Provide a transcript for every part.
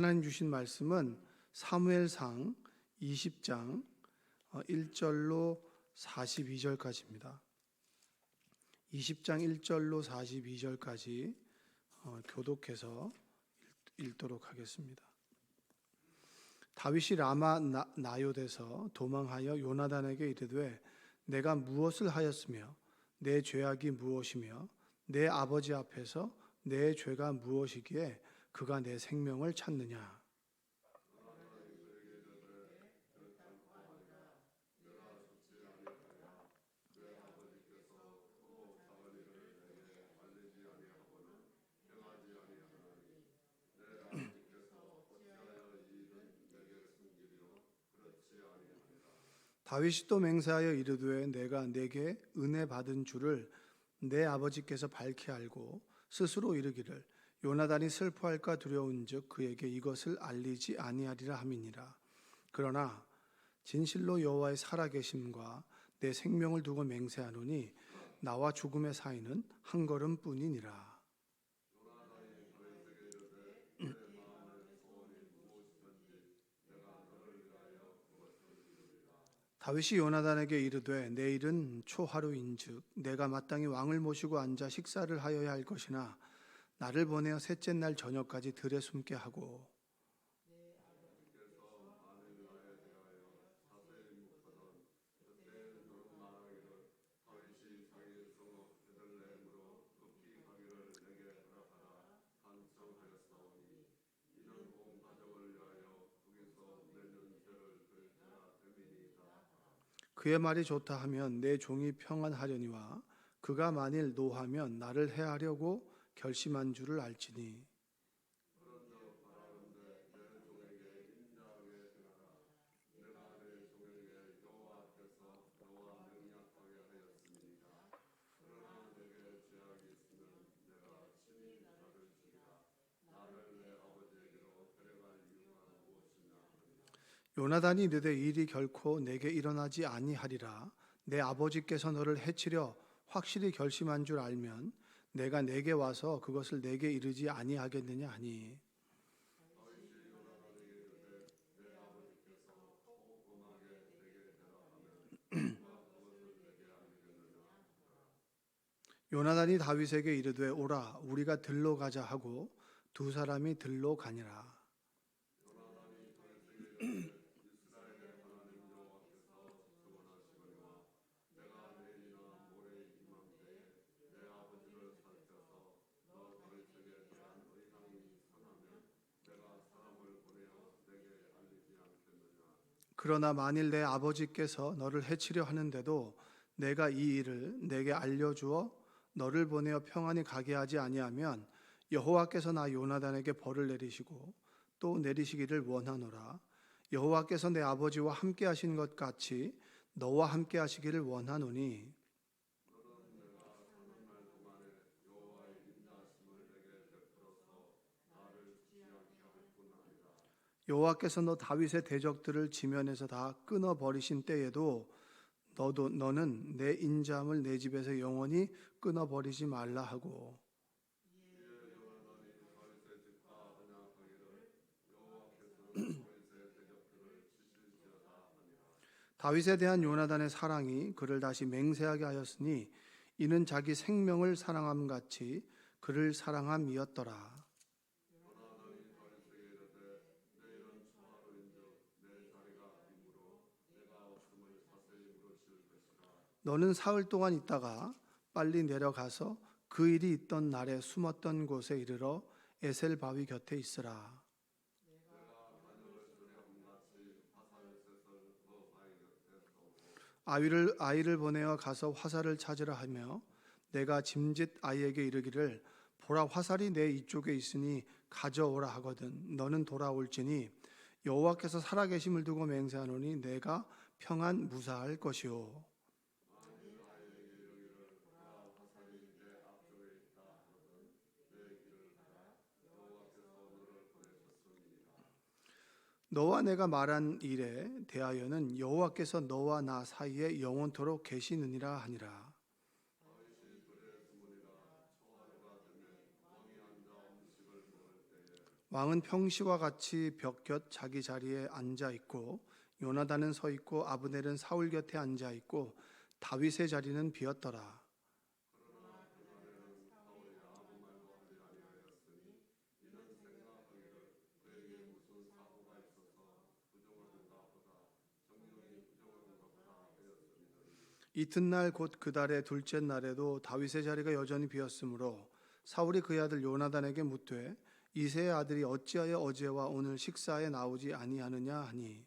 하나님 주신 말씀은 사무엘상 20장 1절로 42절까지입니다. 20장 1절로 42절까지 교독해서 읽도록 하겠습니다. 다윗이 라마 나요대에서 도망하여 요나단에게 이르되 내가 무엇을 하였으며 내 죄악이 무엇이며 내 아버지 앞에서 내 죄가 무엇이기에 그가 내 생명을 찾느냐. 다윗이 또 맹세하여 이르되 내가 내게 은혜 받은 줄을 내 아버지께서 밝히 알고 스스로 이르기를 요나단이 슬퍼할까 두려운즉 그에게 이것을 알리지 아니하리라 함이니라. 그러나 진실로 여호와의 살아계심과 내 생명을 두고 맹세하노니 나와 죽음의 사이는 한 걸음뿐이니라. 다윗이 요나단에게 이르되 내일은 초하루인즉 내가 마땅히 왕을 모시고 앉아 식사를 하여야 할 것이나 나를 보내어 셋째 날 저녁까지 들에 숨게 하고 그의 말이 좋다 하면 내 종이 평안하려니와 그가 만일 노하면 나를 해하려고 결심한 줄을 알지니 요나단이 이르되 일이 결코 내게 일어나지 아니하리라. 내 아버지께서 너를 해치려 확실히 결심한 줄 알면 내가 내게 와서 그것을 내게 이르지 아니하겠느냐 하니 요나단이 다윗에게 이르되 오라 우리가 들로 가자 하고 두 사람이 들로 가니라. 그러나 만일 내 아버지께서 너를 해치려 하는데도 내가 이 일을 내게 알려주어 너를 보내어 평안히 가게 하지 아니하면 여호와께서 나 요나단에게 벌을 내리시고 또 내리시기를 원하노라. 여호와께서 내 아버지와 함께 하신 것 같이 너와 함께 하시기를 원하노니 여호와께서 너 다윗의 대적들을 지면에서 다 끊어 버리신 때에도 너는 내 인자함을 내 집에서 영원히 끊어 버리지 말라 하고 다윗에 대한 요나단의 사랑이 그를 다시 맹세하게 하였으니 이는 자기 생명을 사랑함 같이 그를 사랑함이었더라. 너는 사흘 동안 있다가 빨리 내려가서 그 일이 있던 날에 숨었던 곳에 이르러 에셀 바위 곁에 있으라. 아이를 보내어 가서 화살을 찾으라 하며 내가 짐짓 아이에게 이르기를 보라 화살이 내 이쪽에 있으니 가져오라 하거든 너는 돌아올지니 여호와께서 살아계심을 두고 맹세하노니 내가 평안 무사할 것이요. 너와 내가 말한 일에 대하여는 여호와께서 너와 나 사이에 영원토록 계시느니라 하니라. 왕은 평시와 같이 벽 곁 자기 자리에 앉아 있고 요나단은 서 있고 아브넬은 사울 곁에 앉아 있고 다윗의 자리는 비었더라. 이튿날 곧 그 달의 둘째 날에도 다윗의 자리가 여전히 비었으므로 사울이 그의 아들 요나단에게 묻되 이새의 아들이 어찌하여 어제와 오늘 식사에 나오지 아니하느냐 하니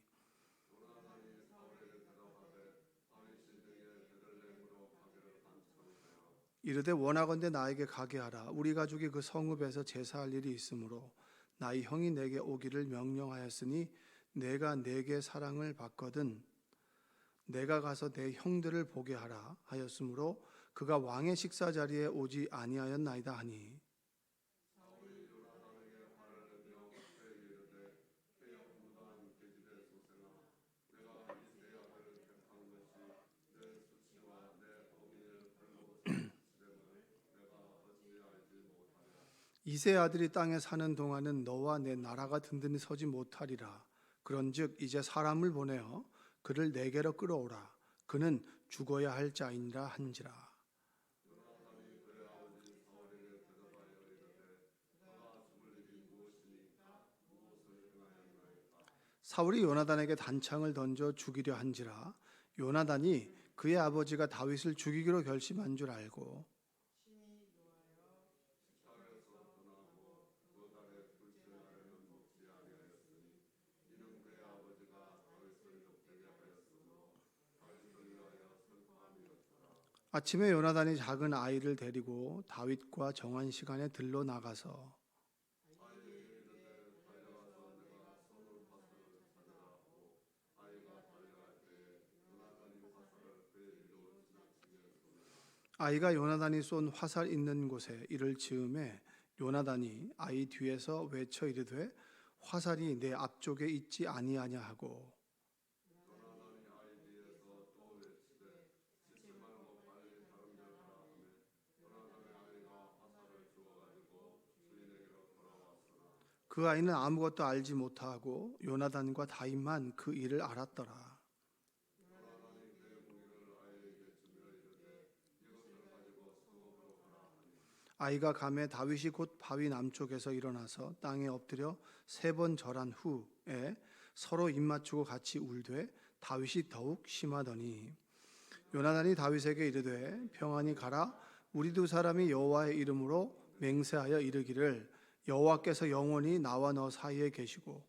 이르되 원하건대 나에게 가게 하라. 우리 가족이 그 성읍에서 제사할 일이 있으므로 나의 형이 내게 오기를 명령하였으니 내가 내게 사랑을 받거든 내가 가서 내 형들을 보게 하라 하였으므로 그가 왕의 식사 자리에 오지 아니하였나이다 하니 이세 아들이 땅에 사는 동안은 너와 내 나라가 든든히 서지 못하리라. 그런즉 이제 사람을 보내어 그를 내게로 끌어오라. 그는 죽어야 할 자이니라 한지라. 사울이 요나단에게 단창을 던져 죽이려 한지라. 요나단이 그의 아버지가 다윗을 죽이기로 결심한 줄 알고 아침에 요나단이 작은 아이를 데리고 다윗과 정한 시간에 들러 나가서 아이가 요나단이 쏜 화살 있는 곳에 이를 즈음에 요나단이 아이 뒤에서 외쳐 이르되 화살이 내 앞쪽에 있지 아니하냐 하고 그 아이는 아무것도 알지 못하고 요나단과 다윗만 그 일을 알았더라. 아이가 감에 다윗이 곧 바위 남쪽에서 일어나서 땅에 엎드려 3번 절한 후에 서로 입맞추고 같이 울되 다윗이 더욱 심하더니 요나단이 다윗에게 이르되 평안히 가라. 우리 두 사람이 여호와의 이름으로 맹세하여 이르기를 여호와께서 영원히 나와 너 사이에 계시고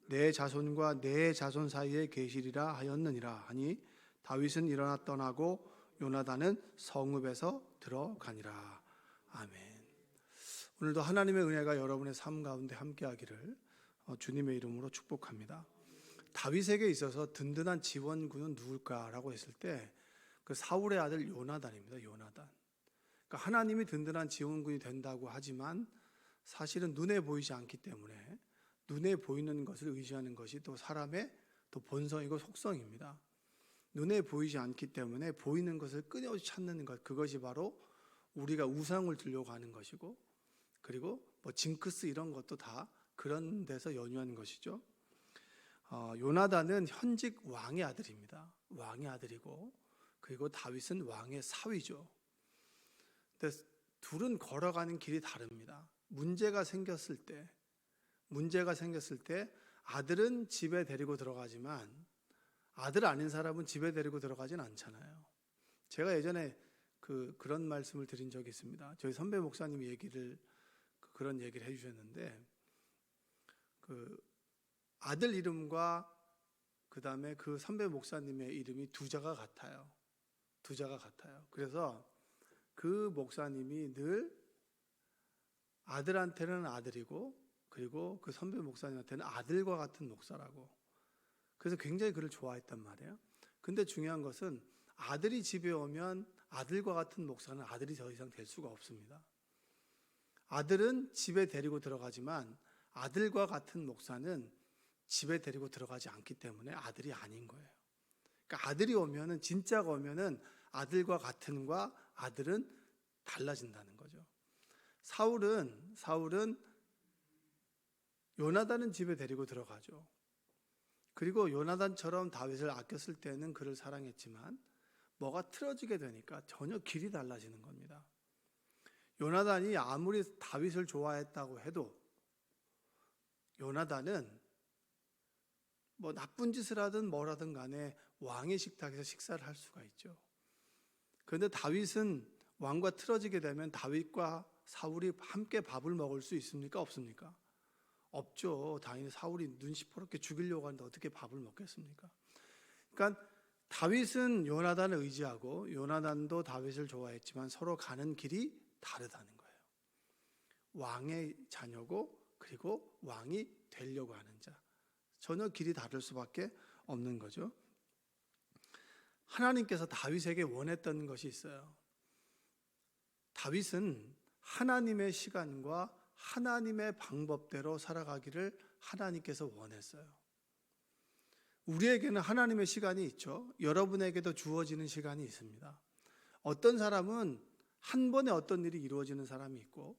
내 자손과 내 자손 사이에 계시리라 하였느니라 하니 다윗은 일어나 떠나고 요나단은 성읍에서 들어가니라. 아멘. 오늘도 하나님의 은혜가 여러분의 삶 가운데 함께하기를 주님의 이름으로 축복합니다. 다윗에게 있어서 든든한 지원군은 누굴까라고 했을 때 그 사울의 아들 요나단입니다. 요나단. 그러니까 하나님이 든든한 지원군이 된다고 하지만 사실은 눈에 보이지 않기 때문에 눈에 보이는 것을 의지하는 것이 또 사람의 또 본성이고 속성입니다. 눈에 보이지 않기 때문에 보이는 것을 끊임없이 찾는 것, 그것이 바로 우리가 우상을 들려고 하는 것이고 그리고 뭐 징크스 이런 것도 다 그런 데서 연유한 것이죠. 요나단은 현직 왕의 아들입니다. 왕의 아들이고 그리고 다윗은 왕의 사위죠. 근데 둘은 걸어가는 길이 다릅니다. 문제가 생겼을 때 아들은 집에 데리고 들어가지만 아들 아닌 사람은 집에 데리고 들어가진 않잖아요. 제가 예전에 그런 말씀을 드린 적이 있습니다. 저희 선배 목사님이 그런 얘기를 해주셨는데 아들 이름과 그 다음에 그 선배 목사님의 이름이 두 자가 같아요. 그래서 그 목사님이 늘 아들한테는 아들이고 그리고 그 선배 목사님한테는 아들과 같은 목사라고. 그래서 굉장히 그를 좋아했단 말이에요. 근데 중요한 것은 아들이 집에 오면 아들과 같은 목사는 아들이 더 이상 될 수가 없습니다. 아들은 집에 데리고 들어가지만 아들과 같은 목사는 집에 데리고 들어가지 않기 때문에 아들이 아닌 거예요. 그러니까 아들이 오면은 진짜가 오면은 아들과 같은과 아들은 달라진다는 거죠. 사울은 요나단은 집에 데리고 들어가죠. 그리고 요나단처럼 다윗을 아꼈을 때는 그를 사랑했지만 뭐가 틀어지게 되니까 전혀 길이 달라지는 겁니다. 요나단이 아무리 다윗을 좋아했다고 해도 요나단은 뭐 나쁜 짓을 하든 뭘 하든 간에 왕의 식탁에서 식사를 할 수가 있죠. 그런데 다윗은 왕과 틀어지게 되면 다윗과 사울이 함께 밥을 먹을 수 있습니까? 없습니까? 없죠. 당연히 사울이 눈 시퍼렇게 죽이려고 하는데 어떻게 밥을 먹겠습니까? 그러니까 다윗은 요나단을 의지하고 요나단도 다윗을 좋아했지만 서로 가는 길이 다르다는 거예요. 왕의 자녀고 그리고 왕이 되려고 하는 자. 전혀 길이 다를 수밖에 없는 거죠. 하나님께서 다윗에게 원했던 것이 있어요. 다윗은 하나님의 시간과 하나님의 방법대로 살아가기를 하나님께서 원했어요. 우리에게는 하나님의 시간이 있죠. 여러분에게도 주어지는 시간이 있습니다. 어떤 사람은 한 번에 어떤 일이 이루어지는 사람이 있고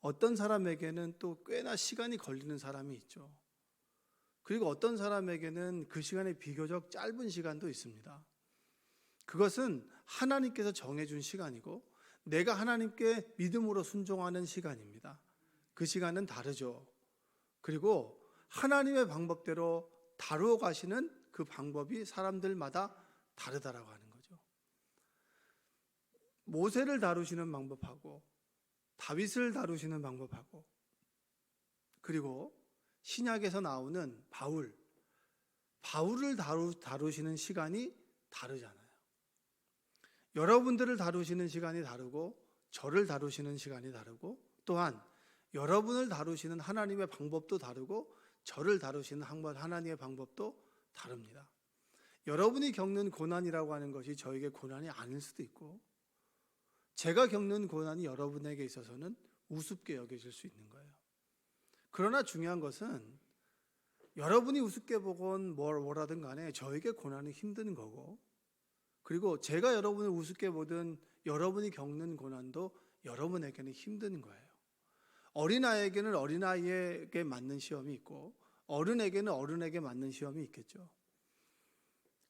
어떤 사람에게는 또 꽤나 시간이 걸리는 사람이 있죠. 그리고 어떤 사람에게는 그 시간이 비교적 짧은 시간도 있습니다. 그것은 하나님께서 정해준 시간이고 내가 하나님께 믿음으로 순종하는 시간입니다. 그 시간은 다르죠. 그리고 하나님의 방법대로 다루어 가시는 그 방법이 사람들마다 다르다라고 하는 거죠. 모세를 다루시는 방법하고 다윗을 다루시는 방법하고 그리고 신약에서 나오는 바울을 다루시는 시간이 다르잖아요. 여러분들을 다루시는 시간이 다르고 저를 다루시는 시간이 다르고 또한 여러분을 다루시는 하나님의 방법도 다르고 저를 다루시는 하나님의 방법도 다릅니다. 여러분이 겪는 고난이라고 하는 것이 저에게 고난이 아닐 수도 있고 제가 겪는 고난이 여러분에게 있어서는 우습게 여겨질 수 있는 거예요. 그러나 중요한 것은 여러분이 우습게 보건 뭘 하든 간에 저에게 고난이 힘든 거고 그리고 제가 여러분을 우습게 보든 여러분이 겪는 고난도 여러분에게는 힘든 거예요. 어린아이에게는 어린아이에게 맞는 시험이 있고 어른에게는 어른에게 맞는 시험이 있겠죠.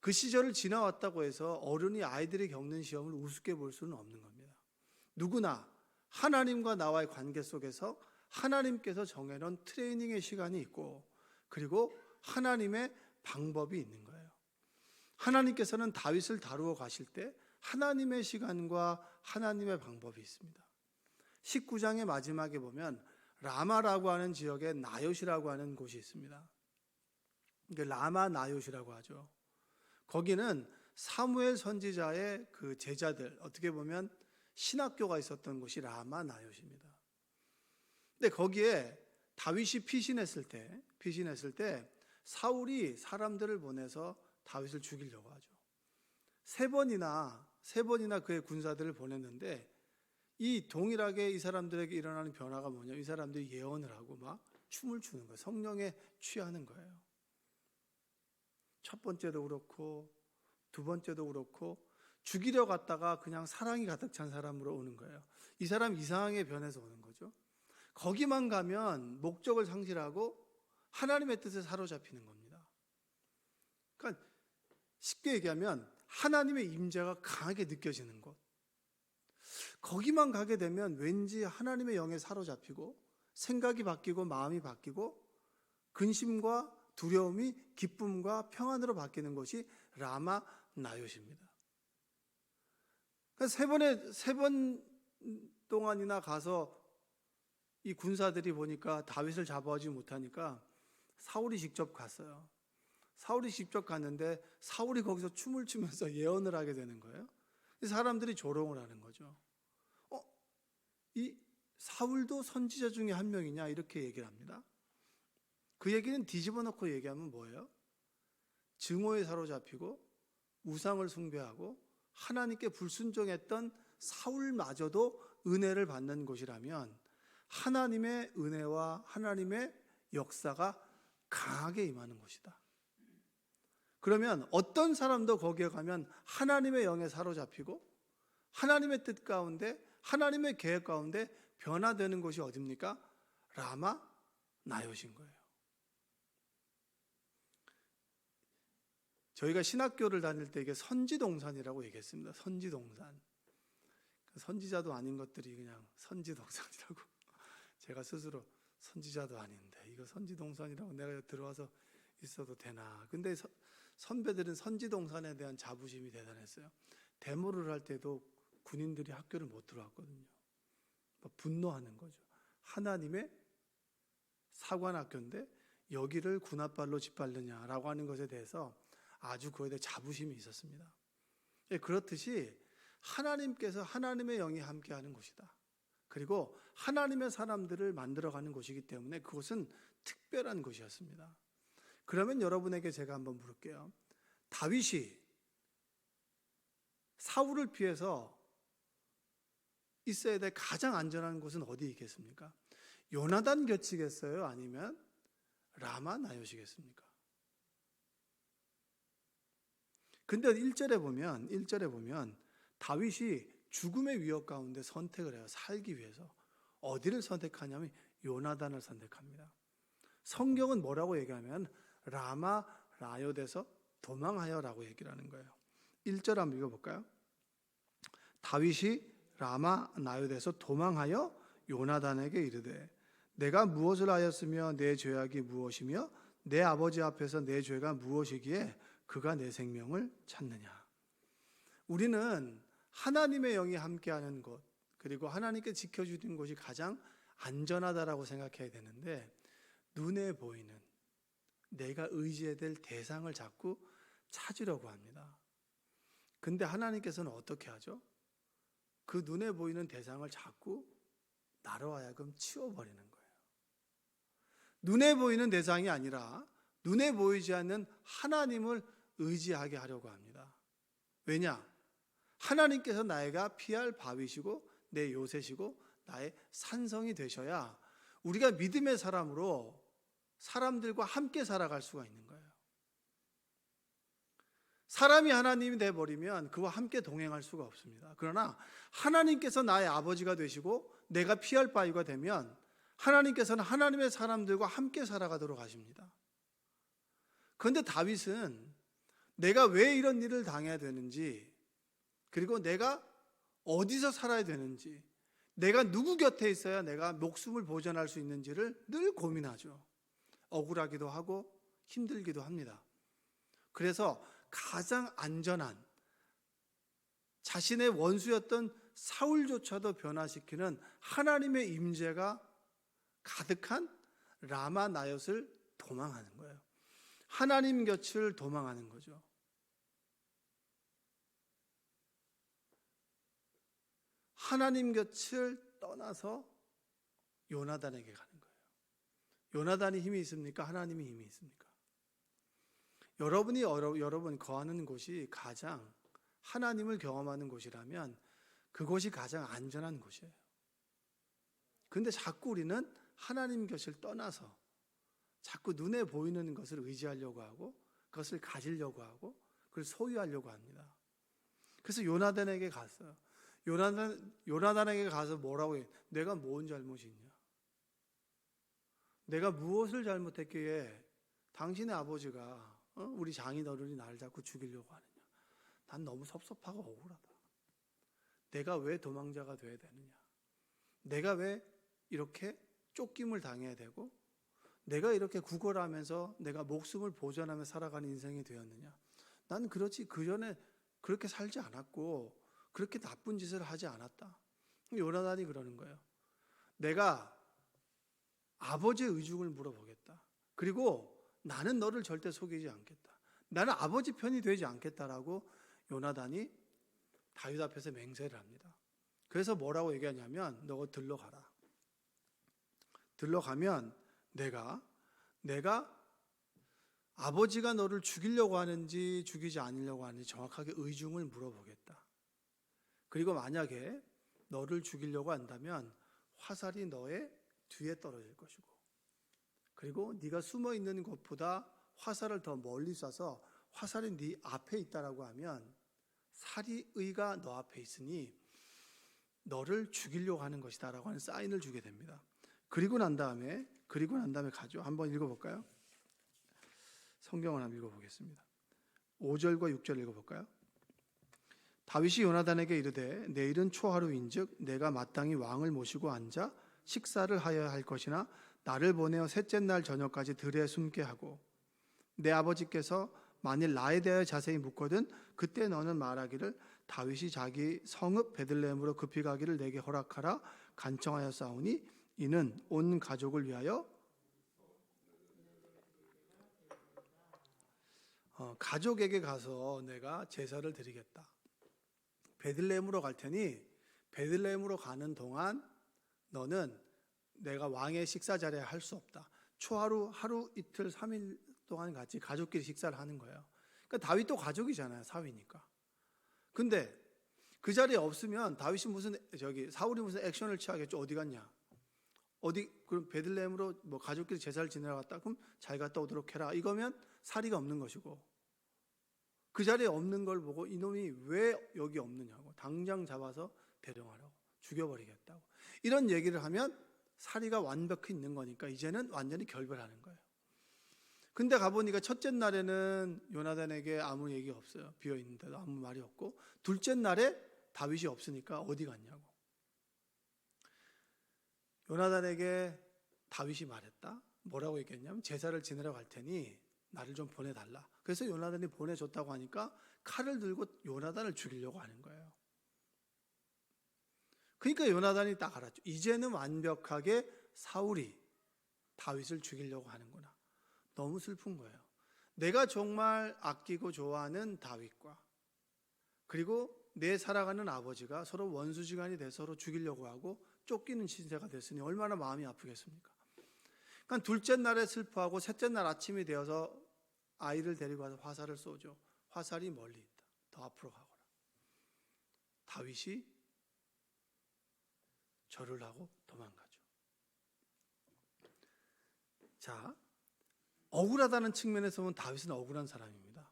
그 시절을 지나왔다고 해서 어른이 아이들이 겪는 시험을 우습게 볼 수는 없는 겁니다. 누구나 하나님과 나와의 관계 속에서 하나님께서 정해놓은 트레이닝의 시간이 있고 그리고 하나님의 방법이 있는 거예요. 하나님께서는 다윗을 다루어 가실 때 하나님의 시간과 하나님의 방법이 있습니다. 19장의 마지막에 보면 라마라고 하는 지역에 나요시라고 하는 곳이 있습니다. 라마 나요시라고 하죠. 거기는 사무엘 선지자의 그 제자들, 어떻게 보면 신학교가 있었던 곳이 라마 나요시입니다. 근데 거기에 다윗이 피신했을 때 사울이 사람들을 보내서 다윗을 죽이려고 하죠. 세 번이나 그의 군사들을 보냈는데 이 동일하게 이 사람들에게 일어나는 변화가 뭐냐면 이 사람들이 예언을 하고 막 춤을 추는 거예요. 성령에 취하는 거예요. 첫 번째도 그렇고 두 번째도 그렇고 죽이려 갔다가 그냥 사랑이 가득 찬 사람으로 오는 거예요. 이 사람 이상하게 변해서 오는 거죠. 거기만 가면 목적을 상실하고 하나님의 뜻에 사로잡히는 겁니다. 그러니까 쉽게 얘기하면 하나님의 임재가 강하게 느껴지는 곳. 거기만 가게 되면 왠지 하나님의 영에 사로잡히고 생각이 바뀌고 마음이 바뀌고 근심과 두려움이 기쁨과 평안으로 바뀌는 것이 라마 나요시입니다. 세 번 동안이나 가서 이 군사들이 보니까 다윗을 잡아오지 못하니까 사울이 직접 갔어요. 사울이 직접 갔는데 사울이 거기서 춤을 추면서 예언을 하게 되는 거예요. 사람들이 조롱을 하는 거죠. 이 사울도 선지자 중에 한 명이냐 이렇게 얘기를 합니다. 그 얘기는 뒤집어 놓고 얘기하면 뭐예요? 증오에 사로잡히고 우상을 숭배하고 하나님께 불순종했던 사울마저도 은혜를 받는 곳이라면 하나님의 은혜와 하나님의 역사가 강하게 임하는 곳이다. 그러면 어떤 사람도 거기에 가면 하나님의 영에 사로잡히고 하나님의 뜻 가운데 하나님의 계획 가운데 변화되는 곳이 어디입니까? 라마 나요시인 거예요. 저희가 신학교를 다닐 때 이게 선지동산이라고 얘기했습니다. 선지동산. 선지자도 아닌 것들이 그냥 선지동산이라고. 제가 스스로 선지자도 아닌데 이거 선지동산이라고 내가 들어와서 있어도 되나. 근데 선배들은 선지동산에 대한 자부심이 대단했어요. 데모를 할 때도 군인들이 학교를 못 들어왔거든요. 분노하는 거죠. 하나님의 사관학교인데 여기를 군홧발로 짓밟느냐라고 하는 것에 대해서 아주 그에 대해 자부심이 있었습니다. 그렇듯이 하나님께서 하나님의 영이 함께하는 곳이다. 그리고 하나님의 사람들을 만들어가는 곳이기 때문에 그곳은 특별한 곳이었습니다. 그러면 여러분에게 제가 한번 물을게요. 다윗이 사울을 피해서 있어야 될 가장 안전한 곳은 어디 있겠습니까? 요나단 곁이겠어요? 아니면 라마 나요시겠습니까? 근데 1절에 보면 다윗이 죽음의 위협 가운데 선택을 해요. 살기 위해서. 어디를 선택하냐면 요나단을 선택합니다. 성경은 뭐라고 얘기하면 라마 라요대에서 도망하여라고 얘기를 하는 거예요. 1절 한번 읽어볼까요? 다윗이 라마 나요대에서 도망하여 요나단에게 이르되 내가 무엇을 하였으며 내 죄악이 무엇이며 내 아버지 앞에서 내 죄가 무엇이기에 그가 내 생명을 찾느냐. 우리는 하나님의 영이 함께하는 곳, 그리고 하나님께 지켜주는 곳이 가장 안전하다라고 생각해야 되는데, 눈에 보이는 내가 의지해야 될 대상을 자꾸 찾으려고 합니다. 근데 하나님께서는 어떻게 하죠? 그 눈에 보이는 대상을 자꾸 나로 하여금 치워버리는 거예요. 눈에 보이는 대상이 아니라 눈에 보이지 않는 하나님을 의지하게 하려고 합니다. 왜냐? 하나님께서 나이가 피할 바위시고 내 요새시고 나의 산성이 되셔야 우리가 믿음의 사람으로 사람들과 함께 살아갈 수가 있는 거예요. 사람이 하나님이 돼버리면 그와 함께 동행할 수가 없습니다. 그러나 하나님께서 나의 아버지가 되시고 내가 피할 바위가 되면 하나님께서는 하나님의 사람들과 함께 살아가도록 하십니다. 그런데 다윗은 내가 왜 이런 일을 당해야 되는지, 그리고 내가 어디서 살아야 되는지, 내가 누구 곁에 있어야 내가 목숨을 보존할 수 있는지를 늘 고민하죠. 억울하기도 하고 힘들기도 합니다. 그래서 가장 안전한, 자신의 원수였던 사울조차도 변화시키는 하나님의 임재가 가득한 라마 나옅을 도망하는 거예요. 하나님 곁을 도망하는 거죠. 하나님 곁을 떠나서 요나단에게 가는 거예요. 요나단이 힘이 있습니까? 하나님이 힘이 있습니까? 여러분 거하는 곳이 가장 하나님을 경험하는 곳이라면 그곳이 가장 안전한 곳이에요. 근데 자꾸 우리는 하나님 곁을 떠나서 자꾸 눈에 보이는 것을 의지하려고 하고 그것을 가지려고 하고 그걸 소유하려고 합니다. 그래서 요나단에게 갔어요. 요나단에게 가서 뭐라고 해요? 내가 뭔 잘못이 있냐? 내가 무엇을 잘못했기에 당신의 아버지가 우리 장인어른이 나를 자꾸 죽이려고 하느냐? 난 너무 섭섭하고 억울하다. 내가 왜 도망자가 돼야 되느냐? 내가 왜 이렇게 쫓김을 당해야 되고 내가 이렇게 구걸하면서 내가 목숨을 보존하며 살아가는 인생이 되었느냐? 난 그렇지 그전에 그렇게 살지 않았고 그렇게 나쁜 짓을 하지 않았다. 요나단이 그러는 거예요. 내가 아버지의 의중을 물어보겠다. 그리고 나는 너를 절대 속이지 않겠다. 나는 아버지 편이 되지 않겠다라고 요나단이 다윗 앞에서 맹세를 합니다. 그래서 뭐라고 얘기하냐면 너 들러가라. 들러가면 내가 아버지가 너를 죽이려고 하는지 죽이지 않으려고 하는지 정확하게 의중을 물어보겠다. 그리고 만약에 너를 죽이려고 한다면 화살이 너의 뒤에 떨어질 것이고, 그리고 네가 숨어 있는 곳보다 화살을 더 멀리 쏴서 화살이 네 앞에 있다라고 하면 살이의가 너 앞에 있으니 너를 죽이려고 하는 것이다라고 하는 사인을 주게 됩니다. 그리고 난 다음에 가죠. 한번 읽어볼까요? 성경을 한번 읽어보겠습니다. 5절과 6절 읽어볼까요? 다윗이 요나단에게 이르되 내일은 초하루인즉 내가 마땅히 왕을 모시고 앉아 식사를 하여야 할 것이나 나를 보내어 셋째 날 저녁까지 들에 숨게 하고 내 아버지께서 만일 나에 대하여 자세히 묻거든 그때 너는 말하기를 다윗이 자기 성읍 베들레헴으로 급히 가기를 내게 허락하라 간청하여 싸우니 이는 온 가족을 위하여 가족에게 가서 내가 제사를 드리겠다. 베들레헴으로 갈 테니 베들레헴으로 가는 동안 너는 내가 왕의 식사 자리에 할 수 없다. 초하루, 하루, 이틀, 3일 동안 같이 가족끼리 식사를 하는 거예요. 그러니까 다윗도 가족이잖아요. 사위니까. 근데 그 자리에 없으면 다윗이 사울이 무슨 액션을 취하겠죠. 어디 갔냐? 그럼 베들레헴으로 뭐 가족끼리 제사를 지내러 갔다. 그럼 잘 갔다 오도록 해라. 이거면 사리가 없는 것이고 그 자리에 없는 걸 보고 이놈이 왜 여기 없느냐고 당장 잡아서 대령하라고 죽여버리겠다고 이런 얘기를 하면 사리가 완벽히 있는 거니까 이제는 완전히 결별하는 거예요. 근데 가보니까 첫째 날에는 요나단에게 아무 얘기 없어요. 비어있는데도 아무 말이 없고 둘째 날에 다윗이 없으니까 어디 갔냐고. 요나단에게 다윗이 말했다. 뭐라고 얘기했냐면 제사를 지내러 갈 테니 나를 좀 보내달라. 그래서 요나단이 보내줬다고 하니까 칼을 들고 요나단을 죽이려고 하는 거예요. 그러니까 요나단이 딱 알았죠. 이제는 완벽하게 사울이 다윗을 죽이려고 하는구나. 너무 슬픈 거예요. 내가 정말 아끼고 좋아하는 다윗과 그리고 내 살아가는 아버지가 서로 원수지간이 돼서 서로 죽이려고 하고 쫓기는 신세가 됐으니 얼마나 마음이 아프겠습니까? 그러니까 둘째 날에 슬퍼하고 셋째 날 아침이 되어서 아이를 데리고 가서 화살을 쏘죠. 화살이 멀리 있다. 더 앞으로 가거라. 다윗이 절을 하고 도망가죠. 자, 억울하다는 측면에서 보면 다윗은 억울한 사람입니다.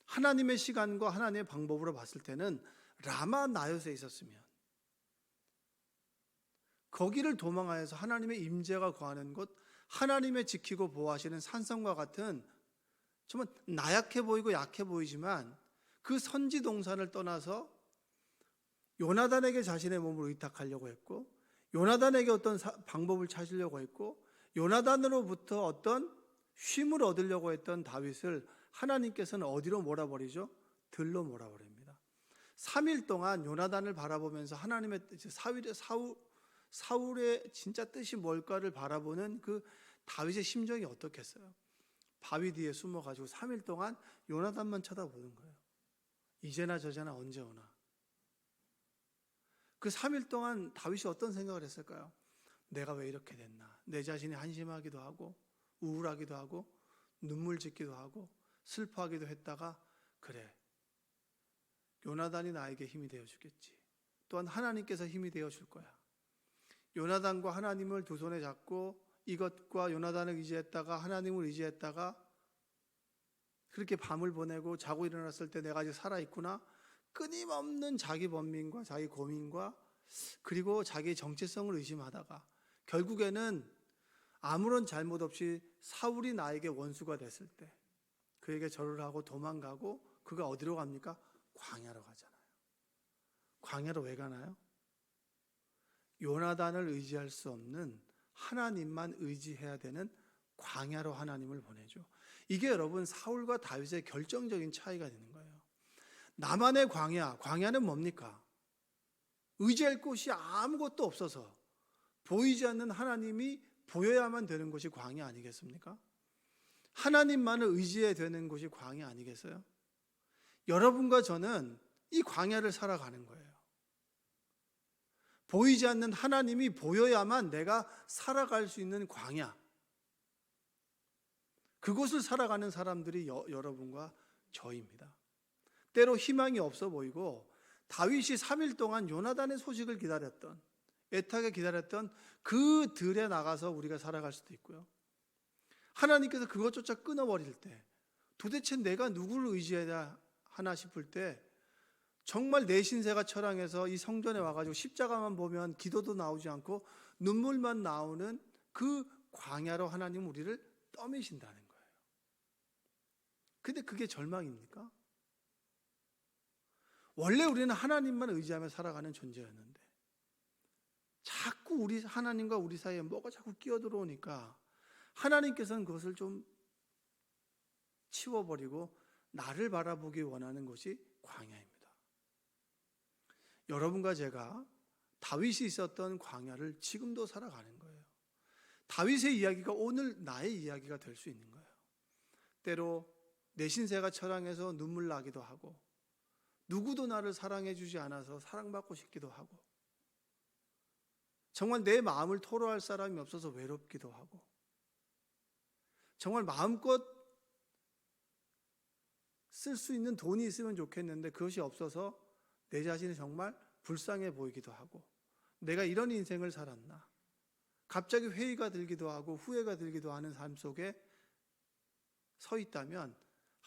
하나님의 시간과 하나님의 방법으로 봤을 때는 라마 나요스에 있었으면 거기를 도망하여서 하나님의 임재가 거하는 곳, 하나님의 지키고 보호하시는 산성과 같은 정말 나약해 보이고 약해 보이지만 그 선지 동산을 떠나서 요나단에게 자신의 몸을 의탁하려고 했고 요나단에게 어떤 방법을 찾으려고 했고 요나단으로부터 어떤 쉼을 얻으려고 했던 다윗을 하나님께서는 어디로 몰아버리죠? 들로 몰아버립니다. 3일 동안 요나단을 바라보면서 하나님의 사울의 진짜 뜻이 뭘까를 바라보는 그 다윗의 심정이 어떻겠어요? 바위 뒤에 숨어가지고 3일 동안 요나단만 쳐다보는 거예요. 이제나 저제나 언제 오나. 그 3일 동안 다윗이 어떤 생각을 했을까요? 내가 왜 이렇게 됐나? 내 자신이 한심하기도 하고 우울하기도 하고 눈물 짓기도 하고 슬퍼하기도 했다가 그래 요나단이 나에게 힘이 되어주겠지. 또한 하나님께서 힘이 되어줄 거야. 요나단과 하나님을 두 손에 잡고 이것과 요나단을 의지했다가 하나님을 의지했다가 그렇게 밤을 보내고 자고 일어났을 때 내가 아직 살아있구나. 끊임없는 자기 번민과 자기 고민과 그리고 자기의 정체성을 의심하다가 결국에는 아무런 잘못 없이 사울이 나에게 원수가 됐을 때 그에게 절을 하고 도망가고 그가 어디로 갑니까? 광야로 가잖아요. 광야로 왜 가나요? 요나단을 의지할 수 없는 하나님만 의지해야 되는 광야로 하나님을 보내죠. 이게 여러분 사울과 다윗의 결정적인 차이가 되는 거예요. 나만의 광야는 뭡니까? 의지할 곳이 아무것도 없어서 보이지 않는 하나님이 보여야만 되는 곳이 광야 아니겠습니까? 하나님만을 의지해야 되는 곳이 광야 아니겠어요? 여러분과 저는 이 광야를 살아가는 거예요. 보이지 않는 하나님이 보여야만 내가 살아갈 수 있는 광야. 그곳을 살아가는 사람들이 여러분과 저입니다. 때로 희망이 없어 보이고 다윗이 3일 동안 요나단의 소식을 기다렸던 애타게 기다렸던 그 들에 나가서 우리가 살아갈 수도 있고요. 하나님께서 그것조차 끊어버릴 때 도대체 내가 누구를 의지해야 하나 싶을 때 정말 내 신세가 처량해서 이 성전에 와가지고 십자가만 보면 기도도 나오지 않고 눈물만 나오는 그 광야로 하나님 우리를 떠미신다는 거예요. 근데 그게 절망입니까? 원래 우리는 하나님만 의지하며 살아가는 존재였는데 자꾸 우리 하나님과 우리 사이에 뭐가 자꾸 끼어들어오니까 하나님께서는 그것을 좀 치워버리고 나를 바라보기 원하는 것이 광야입니다. 여러분과 제가 다윗이 있었던 광야를 지금도 살아가는 거예요. 다윗의 이야기가 오늘 나의 이야기가 될 수 있는 거예요. 때로 내 신세가 처량해서 눈물 나기도 하고, 누구도 나를 사랑해 주지 않아서 사랑받고 싶기도 하고, 정말 내 마음을 토로할 사람이 없어서 외롭기도 하고, 정말 마음껏 쓸 수 있는 돈이 있으면 좋겠는데 그것이 없어서 내 자신이 정말 불쌍해 보이기도 하고, 내가 이런 인생을 살았나, 갑자기 회의가 들기도 하고 후회가 들기도 하는 삶 속에 서 있다면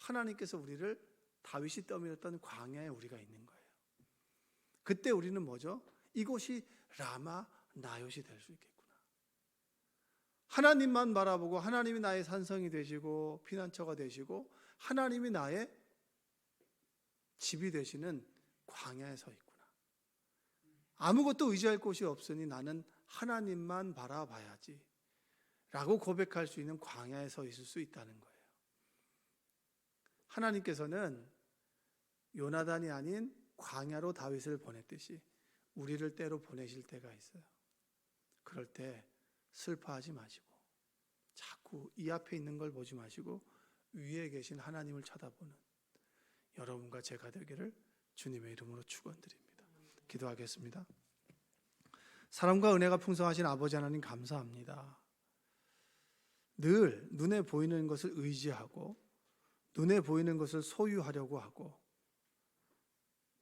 하나님께서 우리를 다윗이 떠밀었던 광야에 우리가 있는 거예요. 그때 우리는 뭐죠? 이곳이 라마 나요시 될 수 있겠구나. 하나님만 바라보고 하나님이 나의 산성이 되시고 피난처가 되시고 하나님이 나의 집이 되시는 광야에 서 있구나. 아무것도 의지할 곳이 없으니 나는 하나님만 바라봐야지 라고 고백할 수 있는 광야에 서 있을 수 있다는 거예요. 하나님께서는 요나단이 아닌 광야로 다윗을 보냈듯이 우리를 때로 보내실 때가 있어요. 그럴 때 슬퍼하지 마시고 자꾸 이 앞에 있는 걸 보지 마시고 위에 계신 하나님을 쳐다보는 여러분과 제가 되기를 주님의 이름으로 축원드립니다. 기도하겠습니다. 사랑과 은혜가 풍성하신 아버지 하나님 감사합니다. 늘 눈에 보이는 것을 의지하고 눈에 보이는 것을 소유하려고 하고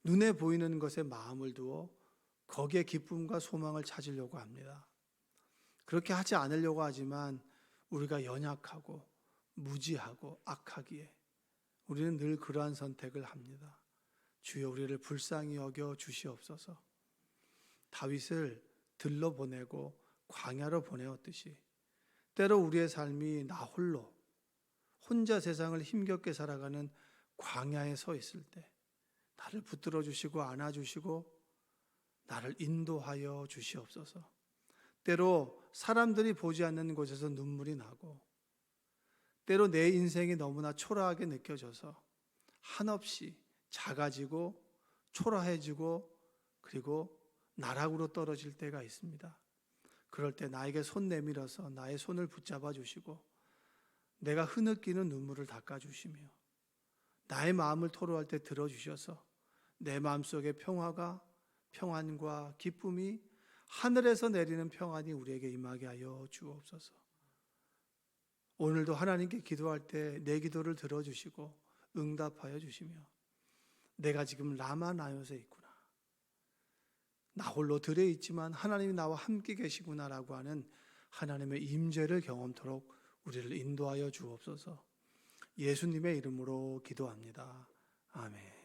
눈에 보이는 것에 마음을 두어 거기에 기쁨과 소망을 찾으려고 합니다. 그렇게 하지 않으려고 하지만 우리가 연약하고 무지하고 악하기에 우리는 늘 그러한 선택을 합니다. 주여 우리를 불쌍히 여겨 주시옵소서. 다윗을 들러 보내고 광야로 보내었듯이 때로 우리의 삶이 나 홀로 혼자 세상을 힘겹게 살아가는 광야에 서 있을 때 나를 붙들어 주시고 안아 주시고 나를 인도하여 주시옵소서. 때로 사람들이 보지 않는 곳에서 눈물이 나고 때로 내 인생이 너무나 초라하게 느껴져서 한없이 작아지고 초라해지고 그리고 나락으로 떨어질 때가 있습니다. 그럴 때 나에게 손 내밀어서 나의 손을 붙잡아 주시고 내가 흐느끼는 눈물을 닦아 주시며 나의 마음을 토로할 때 들어주셔서 내 마음속에 평안과 기쁨이 하늘에서 내리는 평안이 우리에게 임하게 하여 주옵소서. 오늘도 하나님께 기도할 때 내 기도를 들어주시고 응답하여 주시며 내가 지금 라마 나요에 있구나, 나 홀로 들에 있지만 하나님이 나와 함께 계시구나라고 하는 하나님의 임재를 경험토록 우리를 인도하여 주옵소서. 예수님의 이름으로 기도합니다. 아멘.